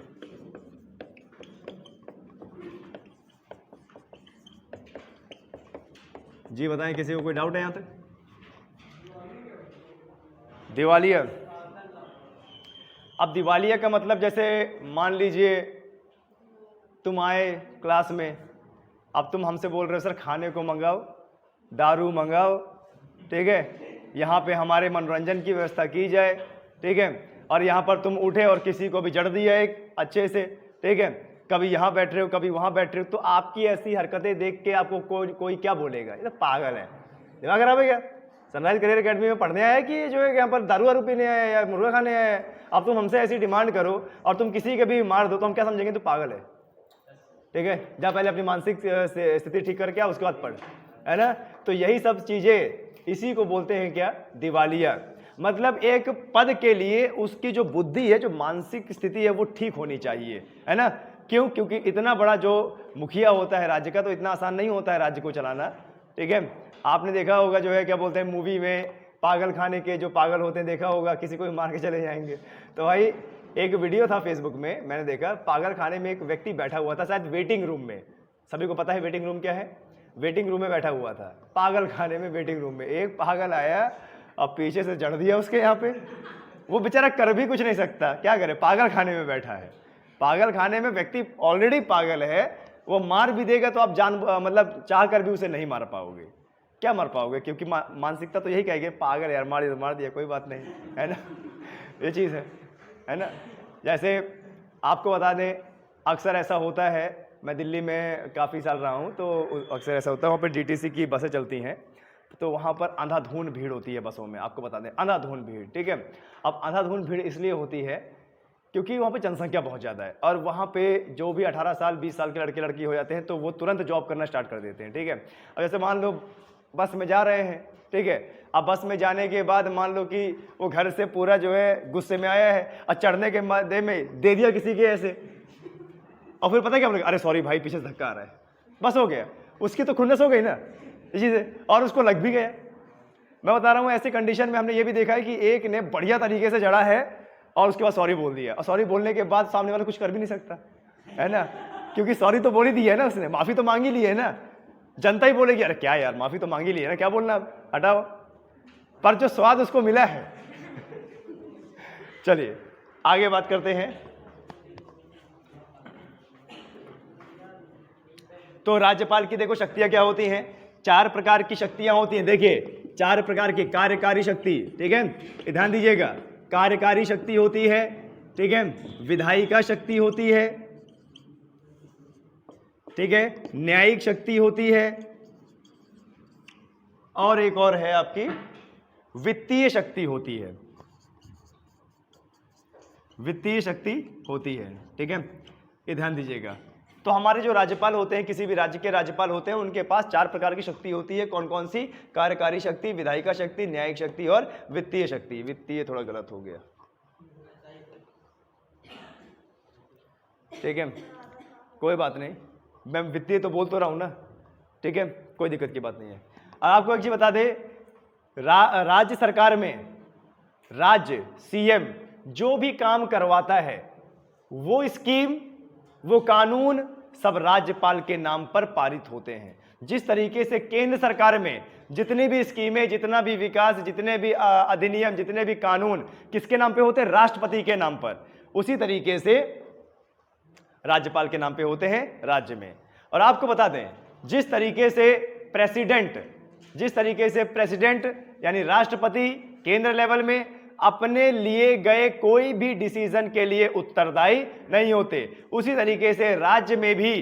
जी बताएं, किसी को कोई डाउट है यहां तक? दिवालिया, अब दिवालिया का मतलब जैसे मान लीजिए तुम आए क्लास में, अब तुम हमसे बोल रहे हो सर खाने को मंगाओ, दारू मंगाओ, ठीक है, यहाँ पे हमारे मनोरंजन की व्यवस्था की जाए, ठीक है, और यहाँ पर तुम उठे और किसी को भी जड़ दिया एक अच्छे से, ठीक है, कभी यहाँ बैठ रहे हो कभी वहाँ बैठ रहे हो, तो आपकी ऐसी हरकतें देख के आपको कोई क्या बोलेगा? ये तो पागल है, दिमाग खराब है क्या? सनराइज करियर अकेडमी में पढ़ने आया कि जो है यहाँ पर दारू वारू पीने आया या मुर्गा खाने आया? अब तुम हमसे ऐसी डिमांड करो और तुम किसी के भी मार दो तो हम क्या समझेंगे? तो पागल है, ठीक है? जा पहले अपनी मानसिक स्थिति ठीक करके आ, उसके बाद पढ़, है ना? तो यही सब चीजें, इसी को बोलते हैं क्या? दिवालिया। मतलब एक पद के लिए उसकी जो बुद्धि है, जो मानसिक स्थिति है वो ठीक होनी चाहिए, है ना? क्यों? क्योंकि इतना बड़ा जो मुखिया होता है राज्य का, तो इतना आसान नहीं होता है राज्य को चलाना, ठीक है? आपने देखा होगा जो है क्या बोलते हैं मूवी में, पागल खाने के जो पागल होते हैं, देखा होगा किसी को भी मार के चले जाएंगे। तो भाई एक वीडियो था फेसबुक में, मैंने देखा, पागल खाने में एक व्यक्ति बैठा हुआ था, शायद वेटिंग रूम में। सभी को पता है वेटिंग रूम क्या है? वेटिंग रूम में बैठा हुआ था, पागल खाने में, वेटिंग रूम में। एक पागल आया और पीछे से जड़ दिया उसके यहाँ पे। वो बेचारा कर भी कुछ नहीं सकता, क्या करे? पागल खाने में बैठा है। पागल खाने में व्यक्ति ऑलरेडी पागल है, वो मार भी देगा तो आप मतलब चाह कर भी उसे नहीं मार पाओगे। क्या मार पाओगे? क्योंकि मानसिकता तो यही कहेगी पागल यार, मार दिया कोई बात नहीं, है ना? ये चीज़ है ना? जैसे आपको बता दें, अक्सर ऐसा होता है, मैं दिल्ली में काफ़ी साल रहा हूँ, तो अक्सर ऐसा होता है, वहाँ पर डीटीसी की बसें चलती हैं, तो वहाँ पर अंधाधुंध भीड़ होती है बसों में। आपको बता दें, अंधाधुंध भीड़, ठीक है? अब अंधाधुंध भीड़ इसलिए होती है क्योंकि वहाँ पे जनसंख्या बहुत ज़्यादा है, और वहाँ पे जो भी 18 साल 20 साल के लड़के लड़की हो जाते हैं तो वो तुरंत जॉब करना स्टार्ट कर देते हैं, ठीक है? अब जैसे मान लो बस में जा रहे हैं, ठीक है, अब बस में जाने के बाद मान लो कि वो घर से पूरा जो है गुस्से में आया है और चढ़ने के मध्य में दे दिया किसी के ऐसे, और फिर पता क्या बोलेगा? अरे सॉरी भाई, पीछे से धक्का आ रहा है, बस हो गया, उसकी तो खुन्नस हो गई ना इस चीज़ से, और उसको लग भी गया। मैं बता रहा हूँ, ऐसी कंडीशन में हमने ये भी देखा है कि एक ने बढ़िया तरीके से जड़ा है और उसके बाद सॉरी बोल दिया, और सॉरी बोलने के बाद सामने वाला कुछ कर भी नहीं सकता, है ना? क्योंकि सॉरी तो बोल ही दी है ना उसने, माफ़ी तो मांगी ली है ना। जनता ही बोलेगी अरे क्या यार, माफ़ी तो मांगी ली है ना, क्या बोलना, हटाओ। पर जो स्वाद उसको मिला है चलिए आगे बात करते हैं। तो राज्यपाल की देखो शक्तियां क्या होती हैं? 4 प्रकार की शक्तियां होती हैं। देखिए 4 प्रकार की कार्यकारी शक्ति, ठीक है, ध्यान दीजिएगा। कार्यकारी शक्ति होती है, ठीक है, विधायिका शक्ति होती है, ठीक है, न्यायिक शक्ति होती है, और एक और है आपकी वित्तीय शक्ति होती है। वित्तीय शक्ति होती है, ठीक है, ये ध्यान दीजिएगा। तो हमारे जो राज्यपाल होते हैं, किसी भी राज्य के राज्यपाल होते हैं, उनके पास 4 प्रकार की शक्ति होती है। कौन कौन सी? कार्यकारी शक्ति, विधायिका शक्ति, न्यायिक शक्ति और वित्तीय शक्ति। वित्तीय थोड़ा गलत हो गया, ठीक है, कोई बात नहीं, मैं वित्तीय तो बोल तो रहा हूं ना, ठीक है, कोई दिक्कत की बात नहीं है। और आपको एक चीज बता दे, राज्य सरकार में राज्य सीएम जो भी काम करवाता है, वो स्कीम, वो कानून सब राज्यपाल के नाम पर पारित होते हैं। जिस तरीके से केंद्र सरकार में जितनी भी स्कीमें, जितना भी विकास, जितने भी अधिनियम, जितने भी कानून किसके नाम पे होते हैं? राष्ट्रपति के नाम पर। उसी तरीके से राज्यपाल के नाम पे होते हैं राज्य में। और आपको बता दें, जिस तरीके से प्रेसिडेंट यानी राष्ट्रपति केंद्र लेवल में अपने लिए गए कोई भी डिसीजन के लिए उत्तरदायी नहीं होते, उसी तरीके से राज्य में भी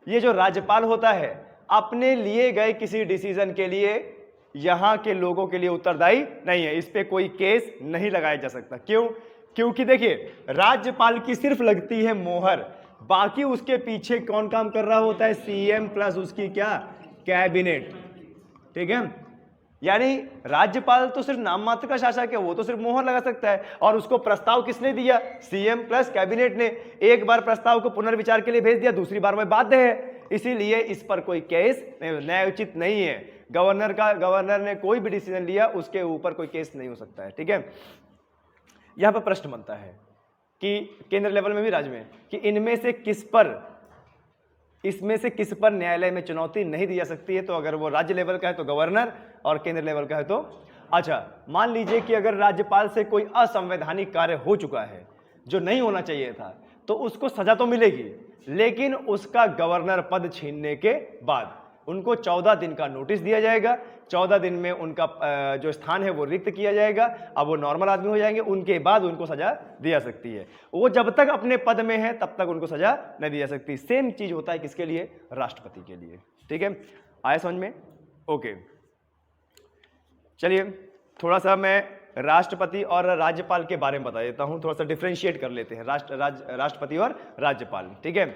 ये जो राज्यपाल होता है अपने लिए गए किसी डिसीजन के लिए यहां के लोगों के लिए उत्तरदायी नहीं है। इस पे कोई केस नहीं लगाया जा सकता। क्यों? क्योंकि देखिए राज्यपाल की सिर्फ लगती है मोहर, बाकी उसके पीछे कौन काम कर रहा होता है, सीएम प्लस उसकी क्या, कैबिनेट। ठीक है, यानी राज्यपाल तो सिर्फ नाम मात्र का शासक है, वो तो सिर्फ मोहर लगा सकता है, और उसको प्रस्ताव किसने दिया, सीएम प्लस कैबिनेट ने। एक बार प्रस्ताव को पुनर्विचार के लिए भेज दिया, दूसरी बार में बाध्य है, इसीलिए इस पर कोई केस न्यायोचित नहीं है। गवर्नर ने कोई भी डिसीजन लिया उसके ऊपर कोई केस नहीं हो सकता है। ठीक है, यहां पर प्रश्न बनता है कि केंद्र लेवल में भी राज्य में, कि इसमें से किस पर न्यायालय में चुनौती नहीं दी जा सकती है। तो अगर वो राज्य लेवल का है तो गवर्नर, और केंद्र लेवल का है तो, अच्छा मान लीजिए कि अगर राज्यपाल से कोई असंवैधानिक कार्य हो चुका है जो नहीं होना चाहिए था, तो उसको सजा तो मिलेगी, लेकिन उसका गवर्नर पद छीनने के बाद उनको 14 दिन का नोटिस दिया जाएगा। 14 दिन में उनका जो स्थान है वो रिक्त किया जाएगा, अब वो नॉर्मल आदमी हो जाएंगे, उनके बाद उनको सजा दी जा सकती है। वो जब तक अपने पद में है तब तक उनको सजा नहीं दी जा सकती। सेम चीज होता है किसके लिए, राष्ट्रपति के लिए। ठीक है, आया समझ में? ओके, चलिए थोड़ा सा मैं राष्ट्रपति और राज्यपाल के बारे में बता देता हूं, थोड़ा सा डिफ्रेंशिएट कर लेते हैं राष्ट्रपति और राज्यपाल। ठीक है,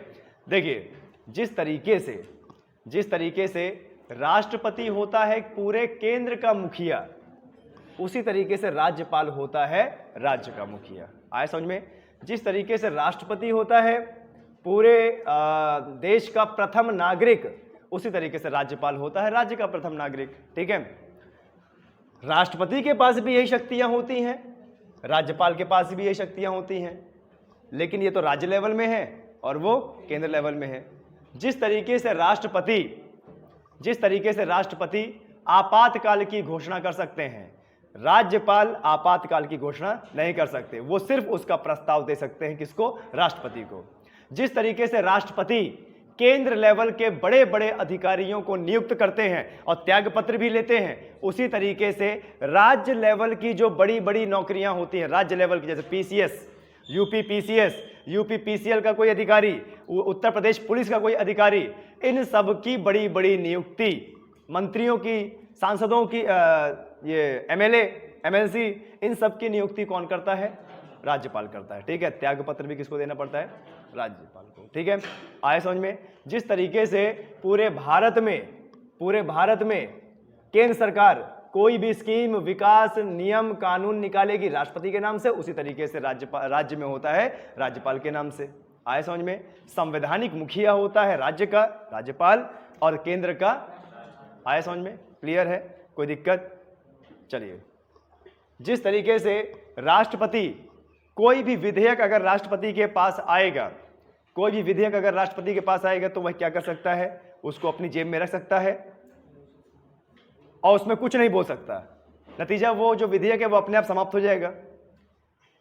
देखिए जिस तरीके से राष्ट्रपति होता है पूरे केंद्र का मुखिया, उसी तरीके से राज्यपाल होता है राज्य का मुखिया। आया समझ में? जिस तरीके से राष्ट्रपति होता है पूरे देश का प्रथम नागरिक, उसी तरीके से राज्यपाल होता है राज्य का प्रथम नागरिक। ठीक है, राष्ट्रपति के पास भी यही शक्तियां होती हैं, राज्यपाल के पास भी यही शक्तियां होती हैं, लेकिन ये तो राज्य लेवल में है और वो केंद्र लेवल में है। जिस तरीके से राष्ट्रपति आपातकाल की घोषणा कर सकते हैं, राज्यपाल आपातकाल की घोषणा नहीं कर सकते, वो सिर्फ उसका प्रस्ताव दे सकते हैं। किसको? राष्ट्रपति को। जिस तरीके से राष्ट्रपति केंद्र लेवल के बड़े बड़े अधिकारियों को नियुक्त करते हैं और त्यागपत्र भी लेते हैं, उसी तरीके से राज्य लेवल की जो बड़ी बड़ी नौकरियां होती हैं, राज्य लेवल की, जैसे PCS, UP PCS, UP PCL का कोई अधिकारी, उत्तर प्रदेश पुलिस का कोई अधिकारी, इन सब की बड़ी बड़ी नियुक्ति मंत्रियों की, सांसदों की, ये एमएलए एमएलसी, इन सब की नियुक्ति कौन करता है? राज्यपाल करता है। ठीक है, त्यागपत्र भी किसको देना पड़ता है? राज्यपाल को। ठीक है, आए समझ में? जिस तरीके से पूरे भारत में केंद्र सरकार कोई भी स्कीम, विकास, नियम, कानून निकालेगी राष्ट्रपति के नाम से, उसी तरीके से राज्य में होता है राज्यपाल के नाम से। आए समझ में? संवैधानिक मुखिया होता है राज्य का राज्यपाल, और केंद्र का। आए समझ में? क्लियर है? कोई दिक्कत? चलिए, जिस तरीके से राष्ट्रपति कोई भी विधेयक अगर राष्ट्रपति के पास आएगा, तो वह क्या कर सकता है? उसको अपनी जेब में रख सकता है और उसमें कुछ नहीं बोल सकता। नतीजा वो जो विधेयक है वो अपने आप समाप्त हो जाएगा।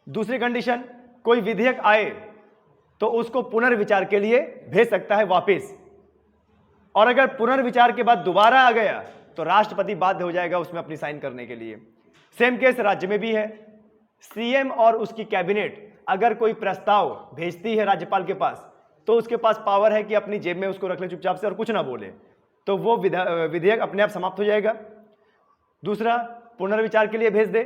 दूसरी कंडीशन, कोई विधेयक आए तो उसको पुनर्विचार के लिए भेज सकता है वापस, और अगर पुनर्विचार के बाद दोबारा आ गया तो राष्ट्रपति बाध्य हो जाएगा उसमें अपनी साइन करने के लिए। सेम केस राज्य में भी है। सीएम और उसकी कैबिनेट अगर कोई प्रस्ताव भेजती है राज्यपाल के पास, तो उसके पास पावर है कि अपनी जेब में उसको रख ले चुपचाप से और कुछ ना बोले, तो वो विधेयक अपने आप समाप्त हो जाएगा। दूसरा, पुनर्विचार के लिए भेज दे,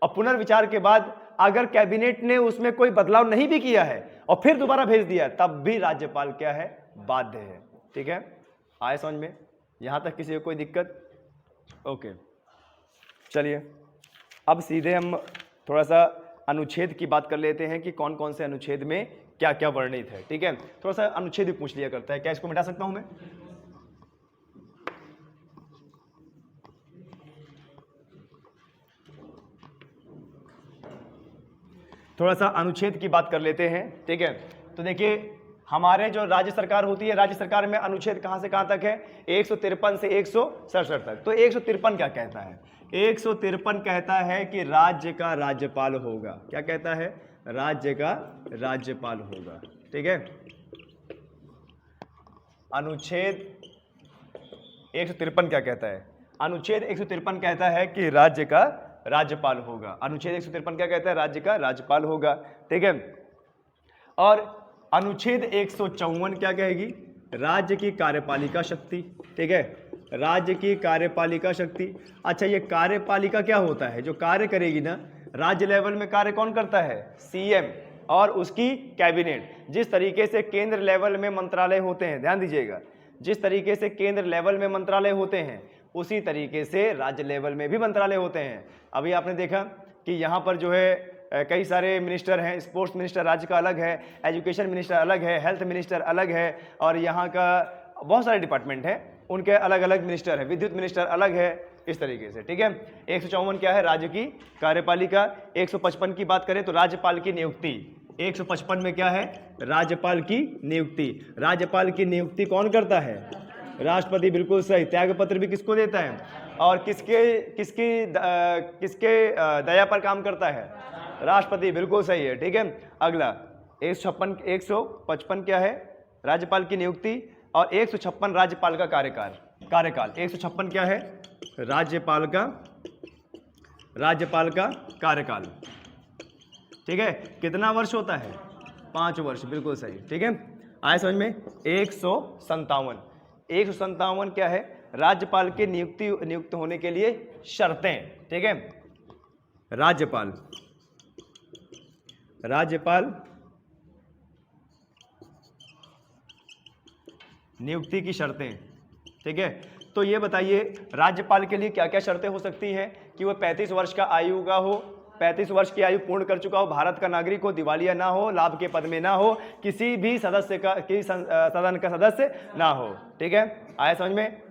और पुनर्विचार के बाद अगर कैबिनेट ने उसमें कोई बदलाव नहीं भी किया है और फिर दोबारा भेज दिया, तब भी राज्यपाल क्या है? बाध्य है। ठीक है, आए समझ में? यहां तक किसी को कोई दिक्कत? ओके, चलिए अब सीधे हम थोड़ा सा अनुच्छेद की बात कर लेते हैं कि कौन कौन से अनुच्छेद में क्या क्या वर्णित है। ठीक है, थोड़ा सा अनुच्छेद भी पूछ लिया करता है। क्या इसको मिटा सकता हूं मैं? थोड़ा सा अनुच्छेद की बात कर लेते हैं। ठीक है, तो देखिए हमारे जो राज्य सरकार होती है, राज्य सरकार में अनुच्छेद कहां से कहां तक है? 153 से 167 तक। तो 153 क्या कहता है? 153 कहता है कि राज्य का राज्यपाल होगा। क्या कहता है? राज्य का राज्यपाल होगा। ठीक है, अनुच्छेद 153 क्या कहता है? अनुच्छेद 153 कहता है कि राज्य का राज्यपाल होगा। अनुच्छेद 153 क्या कहता है? राज्य का राज्यपाल होगा। ठीक है, और अनुच्छेद 154 क्या कहेगी? राज्य की कार्यपालिका शक्ति। ठीक है, राज्य की कार्यपालिका शक्ति। अच्छा, ये कार्यपालिका क्या होता है? जो कार्य करेगी ना, राज्य लेवल में कार्य कौन करता है? सीएम और उसकी कैबिनेट। जिस तरीके से केंद्र लेवल में मंत्रालय होते हैं, ध्यान दीजिएगा, जिस तरीके से केंद्र लेवल में मंत्रालय होते हैं उसी तरीके से राज्य लेवल में भी मंत्रालय होते हैं। अभी आपने देखा कि यहाँ पर जो है कई सारे मिनिस्टर हैं। स्पोर्ट्स मिनिस्टर राज्य का अलग है, एजुकेशन मिनिस्टर अलग है, हेल्थ मिनिस्टर अलग है, और यहाँ का बहुत सारे डिपार्टमेंट हैं, उनके अलग अलग मिनिस्टर हैं, विद्युत मिनिस्टर अलग है, इस तरीके से। ठीक है। 154 क्या है? राज्य की कार्यपालिका। 155 की बात करें तो राज्यपाल की नियुक्ति। 155 में क्या है? राज्यपाल की नियुक्ति। राज्यपाल की नियुक्ति कौन करता है? राष्ट्रपति। बिल्कुल सही। त्यागपत्र भी किसको देता है और किसके दया पर काम करता है? राष्ट्रपति। बिल्कुल सही है। ठीक है। अगला 155 क्या है? राज्यपाल की नियुक्ति। और 156 राज्यपाल का कार्यकाल। 156 क्या है? राज्यपाल का कार्यकाल। ठीक है। कितना वर्ष होता है? 5 वर्ष। बिल्कुल सही। ठीक है। आए समझ में? 157 क्या है? राज्यपाल के नियुक्त होने के लिए शर्तें। ठीक है। राज्यपाल नियुक्ति की शर्तें। ठीक है। तो ये बताइए राज्यपाल के लिए क्या क्या शर्तें हो सकती हैं? कि वो 35 वर्ष का आयु का हो, 35 वर्ष की आयु पूर्ण कर चुका हो, भारत का नागरिक हो, दिवालिया ना हो, लाभ के पद में ना हो, किसी भी सदन का सदस्य ना हो। ठीक है। आया समझ में?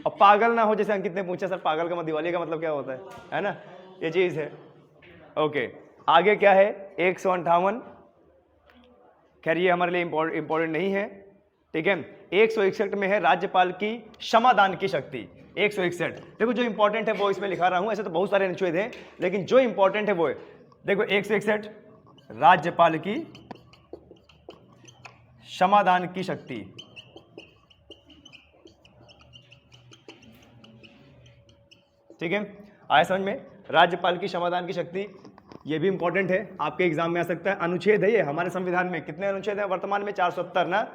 और पागल ना हो, जैसे अंकित ने पूछा सर पागल का मतलब दिवालिया का मतलब क्या होता है ना, ये चीज है। ओके। आगे क्या है? 158। खैर ये हमारे लिए इंपॉर्टेंट नहीं है। ठीक है। 161 में है राज्यपाल की क्षमादान की शक्ति। 161 देखो, जो इंपॉर्टेंट है वो इसमें लिखा रहा हूं। ऐसे तो बहुत सारे अनुच्छेद हैं, लेकिन जो इंपॉर्टेंट है वो है, देखो 161 राज्यपाल की क्षमादान की शक्ति। ठीक है। आया समझ में? राज्यपाल की क्षमादान की शक्ति, ये भी इंपॉर्टेंट है, आपके एग्जाम में आ सकता है। अनुच्छेद है ये हमारे संविधान में। कितने अनुच्छेद हैं वर्तमान में? 470 ना।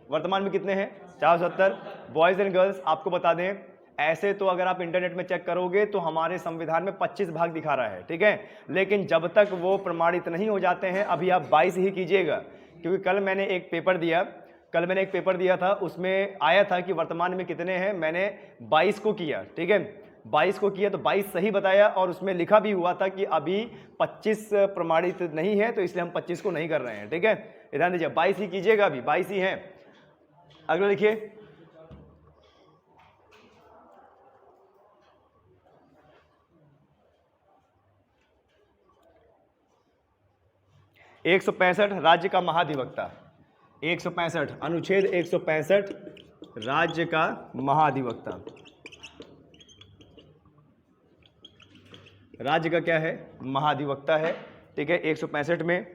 वर्तमान में कितने हैं? 470। बॉयज एंड गर्ल्स आपको बता दें, ऐसे तो अगर आप इंटरनेट में चेक करोगे तो हमारे संविधान में 25 भाग दिखा रहा है। ठीक है। लेकिन जब तक वो प्रमाणित नहीं हो जाते हैं, अभी आप 22 ही कीजिएगा, क्योंकि कल मैंने एक पेपर दिया था, उसमें आया था कि वर्तमान में कितने हैं। मैंने 22 को किया। ठीक है। 22 को किया तो 22 सही बताया, और उसमें लिखा भी हुआ था कि अभी 25 प्रमाणित नहीं है, तो इसलिए हम 25 को नहीं कर रहे हैं। ठीक है। ध्यान दीजिए, 22 ही कीजिएगा, अभी 22 ही हैं। अगला लिखिए, 165 राज्य का महाधिवक्ता। 165 अनुच्छेद 165 राज्य का महाधिवक्ता। राज्य का क्या है? महाधिवक्ता है। ठीक है। 165 में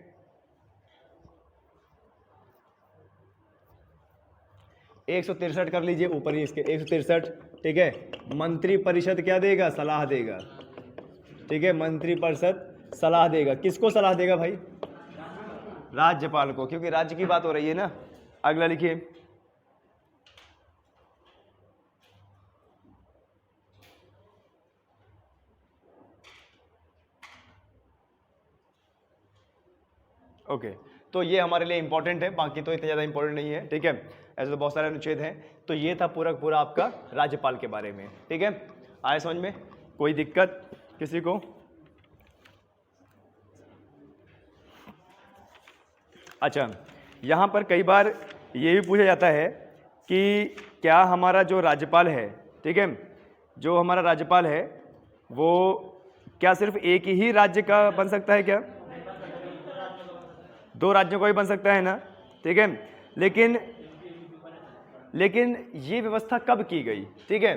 163 कर लीजिए, ऊपर ही इसके 163। ठीक है। मंत्री परिषद क्या देगा? सलाह देगा। ठीक है। मंत्री परिषद सलाह देगा। किसको सलाह देगा भाई? राज्यपाल को, क्योंकि राज्य की बात हो रही है ना। अगला लिखिए, ओके। तो ये हमारे लिए इंपॉर्टेंट है, बाकी तो इतना ज़्यादा इंपॉर्टेंट नहीं है। ठीक है। ऐसे तो बहुत सारे अनुच्छेद हैं। तो ये था पूरा आपका राज्यपाल के बारे में। ठीक है। आए समझ में? कोई दिक्कत किसी को? अच्छा, यहाँ पर कई बार ये भी पूछा जाता है कि क्या हमारा जो राज्यपाल है, ठीक है, जो हमारा राज्यपाल है वो क्या सिर्फ एक ही राज्य का बन सकता है क्या? 2 राज्यों का भी बन सकता है ना। ठीक है। लेकिन ये व्यवस्था कब की गई? ठीक है।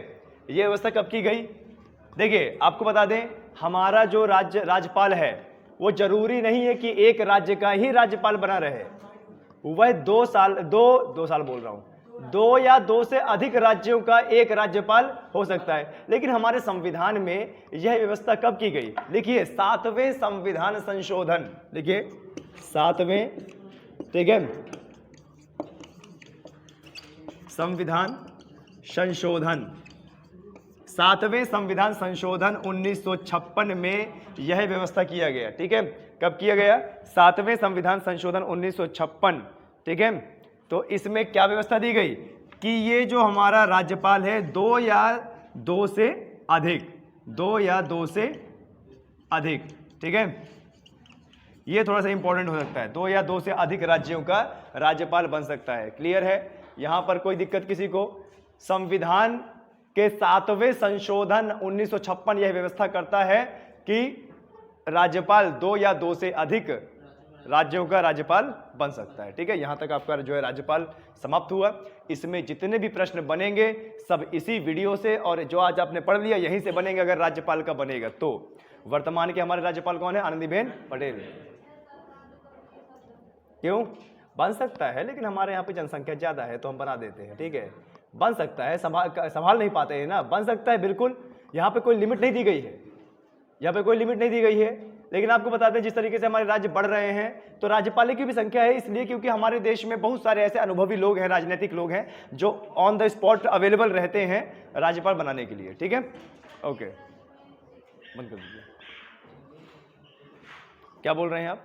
ये व्यवस्था कब की गई? देखिए आपको बता दें, हमारा जो राज्यपाल है वो जरूरी नहीं है कि एक राज्य का ही राज्यपाल बना रहे। वह 2 साल बोल रहा हूं, 2 या 2 से अधिक राज्यों का एक राज्यपाल हो सकता है। लेकिन हमारे संविधान में यह व्यवस्था कब की गई? लिखिए 7वें संविधान संशोधन। लिखिए 7वें, ठीक है, संविधान संशोधन 7वें संविधान संशोधन 1956 में यह व्यवस्था किया गया। ठीक है, कब किया गया? 7वें संविधान संशोधन 1956। ठीक है, तो इसमें क्या व्यवस्था दी गई कि ये जो हमारा राज्यपाल है 2 या 2 से अधिक, 2 या 2 से अधिक, ठीक है, ये थोड़ा सा इंपॉर्टेंट हो सकता है, 2 या 2 से अधिक राज्यों का राज्यपाल बन सकता है। क्लियर है? यहां पर कोई दिक्कत किसी को? संविधान के 7वें संशोधन 1956 यह व्यवस्था करता है कि राज्यपाल 2 या 2 से अधिक राज्यों का राज्यपाल बन सकता है। ठीक है, यहां तक आपका जो है राज्यपाल समाप्त हुआ। इसमें जितने भी प्रश्न बनेंगे सब इसी वीडियो से, और जो आज आपने पढ़ लिया यहीं से बनेंगे अगर राज्यपाल का बनेगा तो। वर्तमान के हमारे राज्यपाल कौन है? आनंदीबेन पटेल। क्यों? बन सकता है, लेकिन हमारे यहाँ पे जनसंख्या ज्यादा है तो हम बना देते हैं। ठीक है, बन सकता है, संभाल नहीं पाते हैं ना, बन सकता है बिल्कुल। यहाँ पे कोई लिमिट नहीं दी गई है, यहाँ पे कोई लिमिट नहीं दी गई है। लेकिन आपको बताते हैं जिस तरीके से हमारे राज्य बढ़ रहे हैं तो राज्यपाल की भी संख्या है, इसलिए क्योंकि हमारे देश में बहुत सारे ऐसे अनुभवी लोग हैं, राजनीतिक लोग हैं जो ऑन द स्पॉट अवेलेबल रहते हैं राज्यपाल बनाने के लिए। ठीक है, ओके, बंद कर दीजिए। क्या बोल रहे हैं आप?